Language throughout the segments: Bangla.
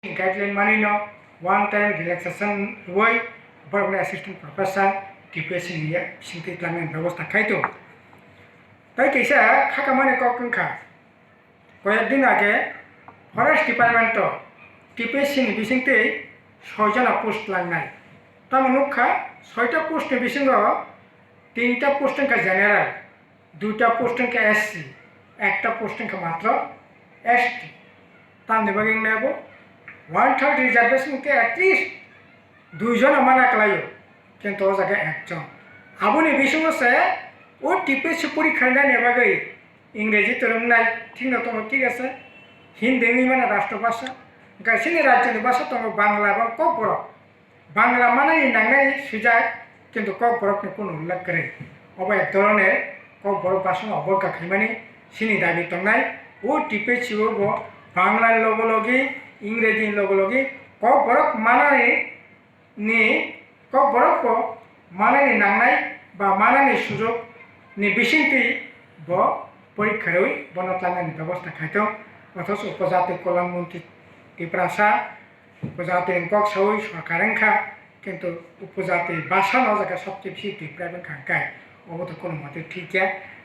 guideline manino one time relaxation way borok assistant professor TPS niya singti tlamen ব্যবস্থা খাইতো তাই কেসা খাকা মানে কখনখা কয়েকদিন আগে forest department TPS ni bisingte 6 jona post লাগনাই তার মুখা 6টা পোস্টের বিসঙ্গ 3টা পোস্ট का জেনারেল 2টা পোস্ট का SC একটা পোস্ট का মাত্র ST তার নিবাগিং নেব 1/3 রিজার্ভেশন के एटलिस्ट 2 জন মানা কলাইও কিন্তু ও জায়গায় একজন আবুনি বিসঙ্গসে ও TPS পরীক্ষা নেবাগৈ ইংরেজি তো রংনাই ঠিক আছে হিন্দি মানে রাষ্ট্রভাষা গাছিনি রাজ্যনি ভাষা তো বাংলা এবং কক বড় বাংলা মানে নাঙ্গাই সুজায় কিন্তু কক বরফনি কোনো উল্লেখ করে অব এক ধরনের কক বরফ ভাষা অবজ্ঞা খাইমানি সিনি দাবি তংনাই ও TPS বাংলার লগলগি ইংরেজি লগলগি কক বরফ মানানি নি কক বরফ মানানি নাঙ্গাই বা মানানি সুযোগ নি বিসিংতি ব পরীক্ষারই বনতলানি ব্যবস্থা খাইতো অথচ উপজাতি কল্যাণমন্ত্রী টিপ্রাসা উপজাতি কক সই সরকারেংখা কিন্তু উপজাতি ভাষা ন জায়গা সবচেয়ে বেশি টিপ্রাবেন খাঙ্কায় অবত কোনো মতে ঠিক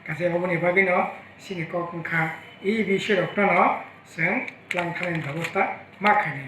কাছে অবনি বাগিন সিনি কক খা এই বিষয় রক্ত ন जों প্লান খানাयनि ব্যবস্থা मा खायनि